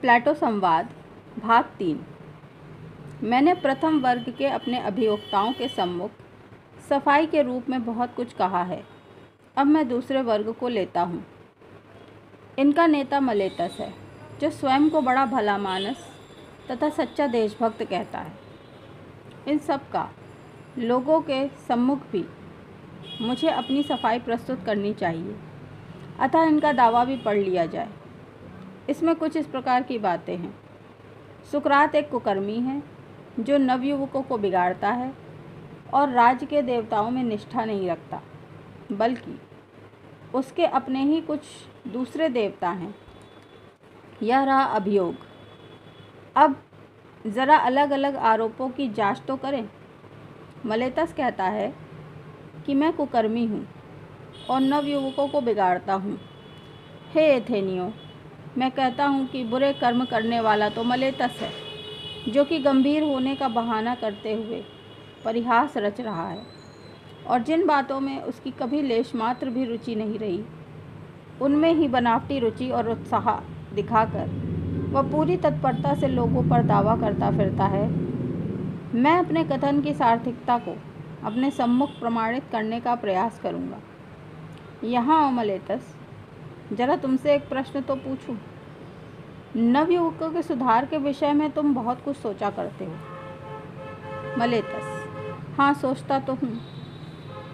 प्लेटो संवाद भाग 3। मैंने प्रथम वर्ग के अपने अभियोक्ताओं के सम्मुख सफाई के रूप में बहुत कुछ कहा है। अब मैं दूसरे वर्ग को लेता हूँ। इनका नेता मलेतस है, जो स्वयं को बड़ा भला मानस तथा सच्चा देशभक्त कहता है। इन सब का लोगों के सम्मुख भी मुझे अपनी सफाई प्रस्तुत करनी चाहिए, अतः इनका दावा भी पढ़ लिया जाए। इसमें कुछ इस प्रकार की बातें हैं। सुकरात एक कुकर्मी है, जो नवयुवकों को बिगाड़ता है और राज्य के देवताओं में निष्ठा नहीं रखता, बल्कि उसके अपने ही कुछ दूसरे देवता हैं। यह रहा अभियोग। अब ज़रा अलग अलग आरोपों की जांच तो करें। मलेतस कहता है कि मैं कुकर्मी हूँ और नवयुवकों को बिगाड़ता हूँ। हे एथेनियों, मैं कहता हूँ कि बुरे कर्म करने वाला तो मलेतस है, जो कि गंभीर होने का बहाना करते हुए परिहास रच रहा है, और जिन बातों में उसकी कभी लेश मात्र भी रुचि नहीं रही, उनमें ही बनावटी रुचि और उत्साह दिखाकर वह पूरी तत्परता से लोगों पर दावा करता फिरता है। मैं अपने कथन की सार्थकता को अपने सम्मुख प्रमाणित करने का प्रयास करूँगा। यहाँ आओ मलेतस, जरा तुमसे एक प्रश्न तो पूछूं। नवयुवकों के सुधार के विषय में तुम बहुत कुछ सोचा करते हो। मलेतस: हाँ, सोचता तो हूँ।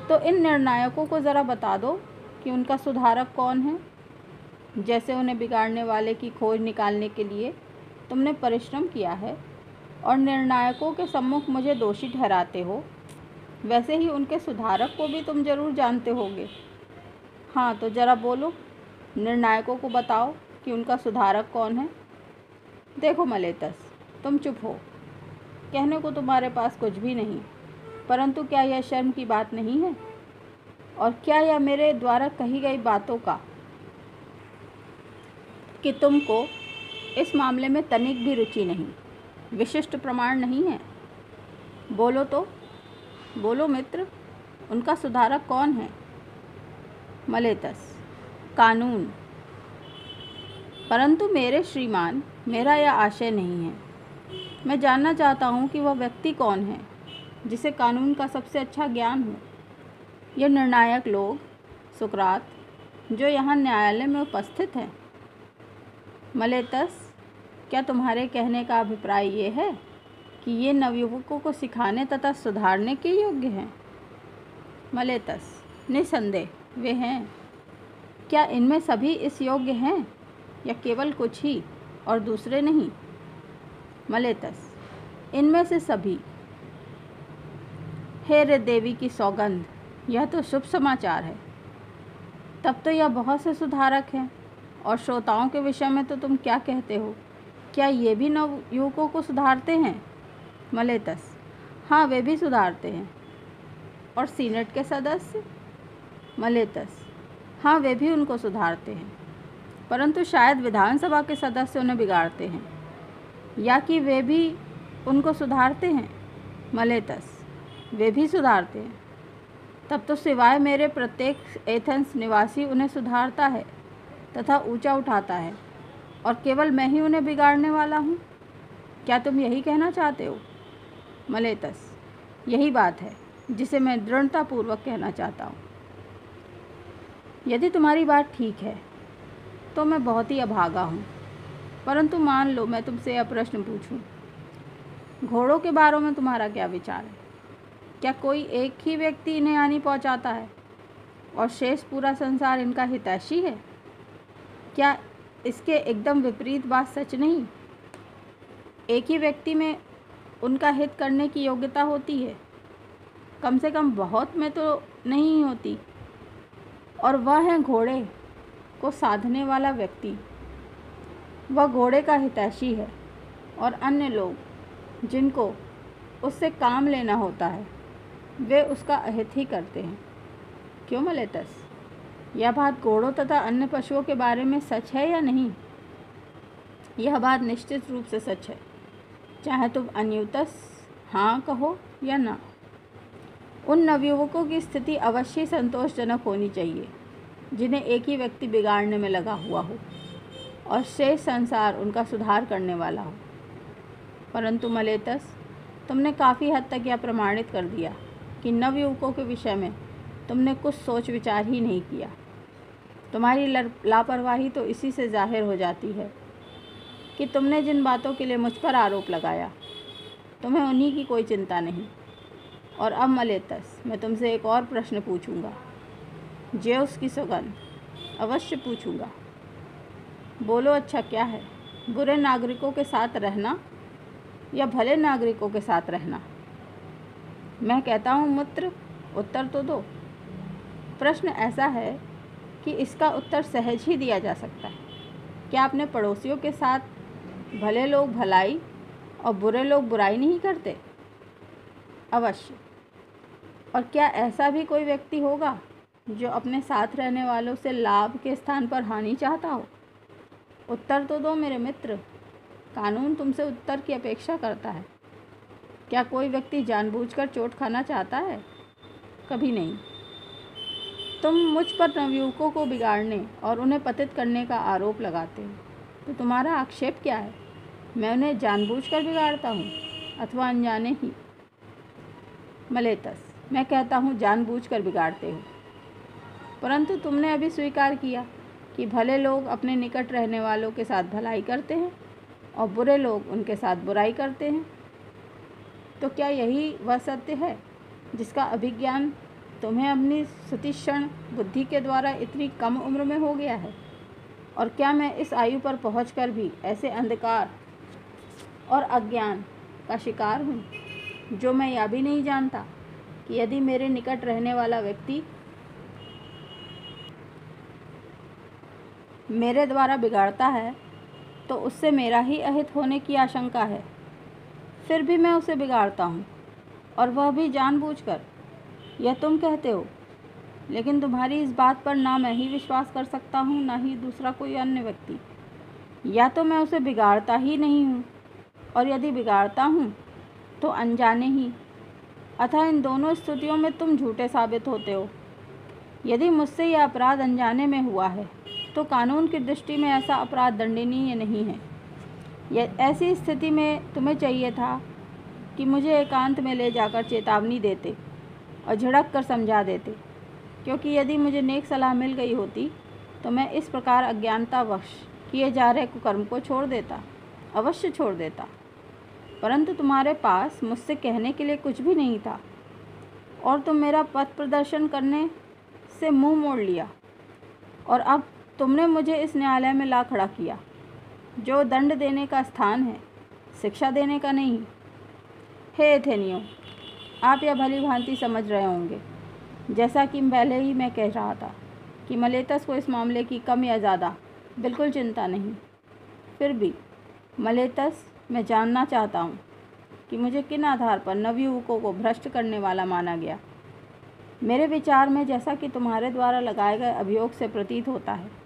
तो इन निर्णायकों को ज़रा बता दो कि उनका सुधारक कौन है। जैसे उन्हें बिगाड़ने वाले की खोज निकालने के लिए तुमने परिश्रम किया है और निर्णायकों के सम्मुख मुझे दोषी ठहराते हो, वैसे ही उनके सुधारक को भी तुम जरूर जानते होगे। हाँ, तो ज़रा बोलो, निर्णायकों को बताओ कि उनका सुधारक कौन है। देखो मलेतस, तुम चुप हो। कहने को तुम्हारे पास कुछ भी नहीं, परंतु क्या यह शर्म की बात नहीं है? और क्या यह मेरे द्वारा कही गई बातों का कि तुमको इस मामले में तनिक भी रुचि नहीं, विशिष्ट प्रमाण नहीं है? बोलो तो, बोलो मित्र, उनका सुधारक कौन है? मलेतस: कानून। परंतु मेरे श्रीमान, मेरा यह आशय नहीं है। मैं जानना चाहता हूँ कि वह व्यक्ति कौन है जिसे कानून का सबसे अच्छा ज्ञान हो। ये निर्णायक लोग, सुकरात, जो यहाँ न्यायालय में उपस्थित हैं। मलेतस: क्या तुम्हारे कहने का अभिप्राय ये है कि ये नवयुवकों को सिखाने तथा सुधारने के योग्य हैं? मलेतस: निसंदेह वे हैं। क्या इनमें सभी इस योग्य हैं या केवल कुछ ही और दूसरे नहीं? मलेतस: इनमें से सभी। हे रे देवी की सौगंध, यह तो शुभ समाचार है। तब तो यह बहुत से सुधारक हैं। और श्रोताओं के विषय में तो तुम क्या कहते हो? क्या ये भी नवयुवकों को सुधारते हैं? मलेतस: हाँ, वे भी सुधारते हैं। और सीनेट के सदस्य? मलेतस: हाँ, वे भी उनको सुधारते हैं, परंतु शायद विधानसभा के सदस्य उन्हें बिगाड़ते हैं, या कि वे भी उनको सुधारते हैं? मलेतस: वे भी सुधारते हैं। तब तो सिवाय मेरे प्रत्येक एथेंस निवासी उन्हें सुधारता है तथा ऊंचा उठाता है, और केवल मैं ही उन्हें बिगाड़ने वाला हूँ। क्या तुम यही कहना चाहते हो? मलेतस: यही बात है जिसे मैं दृढ़तापूर्वक कहना चाहता हूँ। यदि तुम्हारी बात ठीक है तो मैं बहुत ही अभागा हूँ, परंतु मान लो मैं तुमसे यह प्रश्न पूछूं। घोड़ों के बारे में तुम्हारा क्या विचार है? क्या कोई एक ही व्यक्ति इन्हें हानि पहुँचाता है और शेष पूरा संसार इनका हितैषी है? क्या इसके एकदम विपरीत बात सच नहीं? एक ही व्यक्ति में उनका हित करने की योग्यता होती है, कम से कम बहुत में तो नहीं होती, और वह है घोड़े को साधने वाला व्यक्ति। वह घोड़े का हितैषी है, और अन्य लोग जिनको उससे काम लेना होता है, वे उसका अहित ही करते हैं। क्यों मलेतस, यह बात घोड़ों तथा अन्य पशुओं के बारे में सच है या नहीं? यह बात निश्चित रूप से सच है, चाहे तुम अन्यूतस हाँ कहो या ना। उन नवयुवकों की स्थिति अवश्य संतोषजनक होनी चाहिए जिन्हें एक ही व्यक्ति बिगाड़ने में लगा हुआ हो, और शेष संसार उनका सुधार करने वाला हो। परंतु मलेतस, तुमने काफ़ी हद तक यह प्रमाणित कर दिया कि नवयुवकों के विषय में तुमने कुछ सोच विचार ही नहीं किया। तुम्हारी लापरवाही तो इसी से जाहिर हो जाती है कि तुमने जिन बातों के लिए मुझ पर आरोप लगाया, तुम्हें उन्हीं की कोई चिंता नहीं। और अब मलेतस, मैं तुमसे एक और प्रश्न पूछूंगा, ज़ेउस की सौगंध, अवश्य पूछूंगा। बोलो, अच्छा क्या है? बुरे नागरिकों के साथ रहना या भले नागरिकों के साथ रहना? मैं कहता हूँ मित्र, उत्तर तो दो। प्रश्न ऐसा है कि इसका उत्तर सहज ही दिया जा सकता है। क्या अपने पड़ोसियों के साथ भले लोग भलाई और बुरे लोग बुराई नहीं करते? अवश्य। और क्या ऐसा भी कोई व्यक्ति होगा जो अपने साथ रहने वालों से लाभ के स्थान पर हानि चाहता हो? उत्तर तो दो मेरे मित्र। कानून तुमसे उत्तर की अपेक्षा करता है। क्या कोई व्यक्ति जानबूझकर चोट खाना चाहता है? कभी नहीं। तुम मुझ पर नवयुवकों को बिगाड़ने और उन्हें पतित करने का आरोप लगाते हो, तो तुम्हारा आक्षेप क्या है? मैं उन्हें जानबूझकर बिगाड़ता हूँ अथवा अनजाने ही? मलेतस, मैं कहता हूँ जानबूझकर बिगाड़ते हो। परंतु तुमने अभी स्वीकार किया कि भले लोग अपने निकट रहने वालों के साथ भलाई करते हैं और बुरे लोग उनके साथ बुराई करते हैं। तो क्या यही वह सत्य है जिसका अभिज्ञान तुम्हें अपनी सुतीक्षण बुद्धि के द्वारा इतनी कम उम्र में हो गया है? और क्या मैं इस आयु पर पहुंचकर भी ऐसे अंधकार और अज्ञान का शिकार हूँ जो मैं यह भी नहीं जानता कि यदि मेरे निकट रहने वाला व्यक्ति मेरे द्वारा बिगाड़ता है तो उससे मेरा ही अहित होने की आशंका है। फिर भी मैं उसे बिगाड़ता हूँ, और वह भी जानबूझकर। यह तुम कहते हो, लेकिन तुम्हारी इस बात पर ना मैं ही विश्वास कर सकता हूँ, ना ही दूसरा कोई अन्य व्यक्ति। या तो मैं उसे बिगाड़ता ही नहीं हूँ, और यदि बिगाड़ता हूँ तो अनजाने ही। अतः इन दोनों स्थितियों में तुम झूठे साबित होते हो। यदि मुझसे यह अपराध अनजाने में हुआ है तो कानून की दृष्टि में ऐसा अपराध दंडनीय नहीं है। ऐसी स्थिति में तुम्हें चाहिए था कि मुझे एकांत में ले जाकर चेतावनी देते और झिड़क कर समझा देते, क्योंकि यदि मुझे नेक सलाह मिल गई होती तो मैं इस प्रकार अज्ञानतावश किए जा रहे कुकर्म को छोड़ देता, अवश्य छोड़ देता। परंतु तुम्हारे पास मुझसे कहने के लिए कुछ भी नहीं था, और तुम मेरा पथ प्रदर्शन करने से मुंह मोड़ लिया, और अब तुमने मुझे इस न्यायालय में ला खड़ा किया, जो दंड देने का स्थान है, शिक्षा देने का नहीं। हे एथेनियों, आप यह भली भांति समझ रहे होंगे, जैसा कि पहले ही मैं कह रहा था, कि मलेतस को इस मामले की कम या ज़्यादा बिल्कुल चिंता नहीं। फिर भी मलेतस, मैं जानना चाहता हूँ कि मुझे किन आधार पर नवयुवकों को भ्रष्ट करने वाला माना गया। मेरे विचार में, जैसा कि तुम्हारे द्वारा लगाए गए अभियोग से प्रतीत होता है,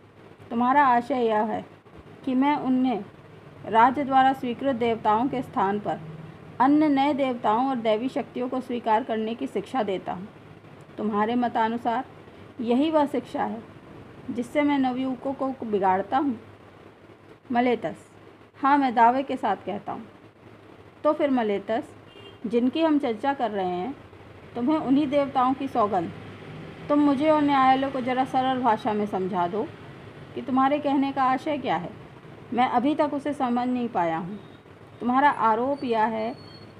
तुम्हारा आशय यह है कि मैं उन्हें राज्य द्वारा स्वीकृत देवताओं के स्थान पर अन्य नए देवताओं और दैवी शक्तियों को स्वीकार करने की शिक्षा देता हूँ। तुम्हारे मतानुसार यही वह शिक्षा है जिससे मैं नवयुवकों को बिगाड़ता हूँ? मलेतस, हाँ, मैं दावे के साथ कहता हूँ। तो फिर मलेतस, जिनकी हम चर्चा कर रहे हैं, तुम्हें उन्हीं देवताओं की सौगंध, तुम मुझे और न्यायालय को जरा सरल भाषा में समझा दो कि तुम्हारे कहने का आशय क्या है। मैं अभी तक उसे समझ नहीं पाया हूँ। तुम्हारा आरोप यह है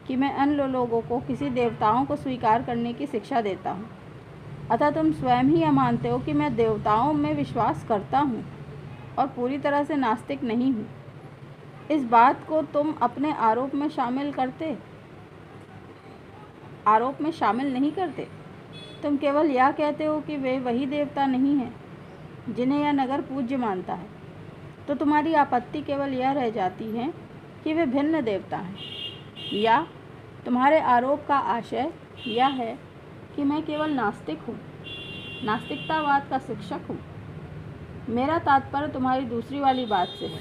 कि मैं अन्य लोगों को किसी देवताओं को स्वीकार करने की शिक्षा देता हूँ। अतः तुम स्वयं ही यह मानते हो कि मैं देवताओं में विश्वास करता हूँ और पूरी तरह से नास्तिक नहीं हूँ। इस बात को तुम अपने आरोप में शामिल नहीं करते। तुम केवल यह कहते हो कि वे वही देवता नहीं हैं जिन्हें यह नगर पूज्य मानता है। तो तुम्हारी आपत्ति केवल यह रह जाती है कि वे भिन्न देवता हैं, या तुम्हारे आरोप का आशय यह है कि मैं केवल नास्तिक हूँ, नास्तिकतावाद का शिक्षक हूँ। मेरा तात्पर्य तुम्हारी दूसरी वाली बात से है,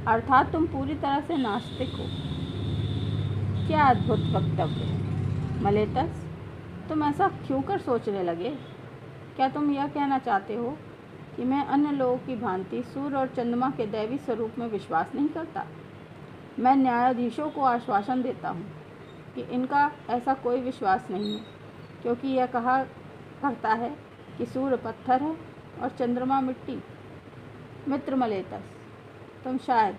अर्थात तुम पूरी तरह से नास्तिक हो। क्या अद्भुत वक्तव्य है मलेतस, तुम ऐसा क्यों कर सोचने लगे? क्या तुम यह कहना चाहते हो कि मैं अन्य लोगों की भांति सूर्य और चंद्रमा के दैवी स्वरूप में विश्वास नहीं करता। मैं न्यायाधीशों को आश्वासन देता हूँ कि इनका ऐसा कोई विश्वास नहीं है, क्योंकि यह कहा करता है कि सूर्य पत्थर है और चंद्रमा मिट्टी। मित्र मलेतस, तुम शायद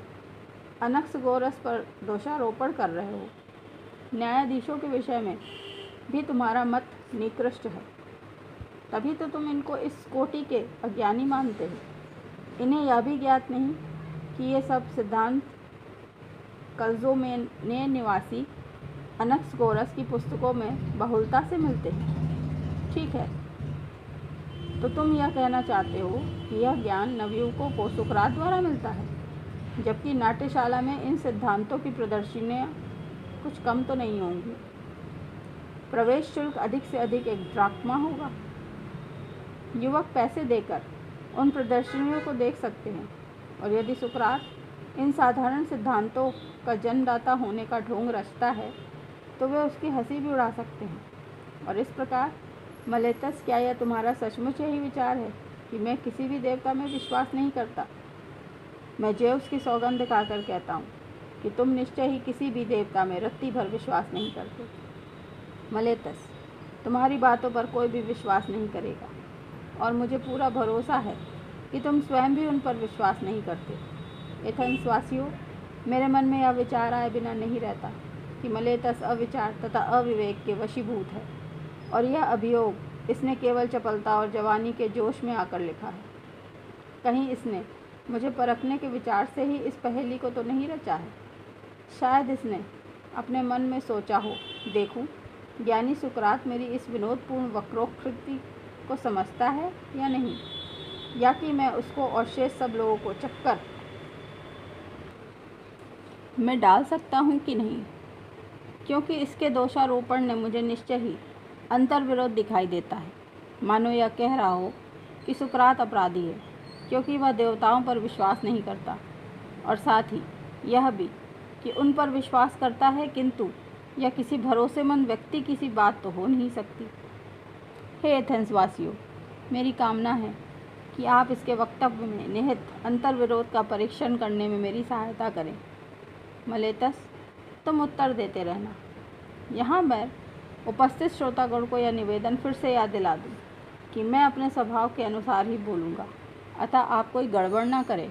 अनक्सगोरस पर दोषारोपण कर रहे हो। न्यायाधीशों के विषय में भी तुम्हारा मत निकृष्ट है, तभी तो तुम इनको इस कोटि के अज्ञानी मानते हो। इन्हें यह भी ज्ञात नहीं कि ये सब सिद्धांत कल्जोमेने निवासी अनक्सगोरस की पुस्तकों में बहुलता से मिलते हैं। ठीक है, तो तुम यह कहना चाहते हो कि यह ज्ञान नवयुवकों को सुकरात द्वारा मिलता है, जबकि नाट्यशाला में इन सिद्धांतों की प्रदर्शनियाँ कुछ कम तो नहीं होंगी। प्रवेश शुल्क अधिक से अधिक 1 ड्राक्मा होगा। युवक पैसे देकर उन प्रदर्शनियों को देख सकते हैं, और यदि सुकरात इन साधारण सिद्धांतों का जन्मदाता होने का ढोंग रचता है तो वे उसकी हंसी भी उड़ा सकते हैं। और इस प्रकार मलेतस, क्या यह तुम्हारा सचमुच यही विचार है कि मैं किसी भी देवता में विश्वास नहीं करता? मैं ज़ेउस की सौगंध खाकर कहता हूँ कि तुम निश्चय ही किसी भी देवता में रत्ती भर विश्वास नहीं करते। मलेतस, तुम्हारी बातों पर कोई भी विश्वास नहीं करेगा, और मुझे पूरा भरोसा है कि तुम स्वयं भी उन पर विश्वास नहीं करते। एथेंस वासियों, मेरे मन में यह विचार आए बिना नहीं रहता कि मलेतस अविचार तथा अविवेक के वशीभूत है, और यह अभियोग इसने केवल चपलता और जवानी के जोश में आकर लिखा है। कहीं इसने मुझे परखने के विचार से ही इस पहेली को तो नहीं रचा है। शायद इसने अपने मन में सोचा हो, देखूं ज्ञानी सुकरात मेरी इस विनोदपूर्ण वक्रोक्ति को समझता है या नहीं, या कि मैं उसको और शेष सब लोगों को चक्कर में डाल सकता हूँ कि नहीं, क्योंकि इसके दोषारोपण ने मुझे निश्चय ही अंतर्विरोध दिखाई देता है। मानो यह कह रहा हो कि सुकरात अपराधी है क्योंकि वह देवताओं पर विश्वास नहीं करता, और साथ ही यह भी कि उन पर विश्वास करता है, किंतु यह किसी भरोसेमंद व्यक्ति की सी बात तो हो नहीं सकती। हे एथेंस वासियों, मेरी कामना है कि आप इसके वक्तव्य में निहित अंतर्विरोध का परीक्षण करने में मेरी सहायता करें। मलेतस, तुम उत्तर देते रहना। यहाँ मैं उपस्थित श्रोतागण को यह निवेदन फिर से याद दिला दूँ कि मैं अपने स्वभाव के अनुसार ही बोलूँगा, अतः आप कोई गड़बड़ ना करें।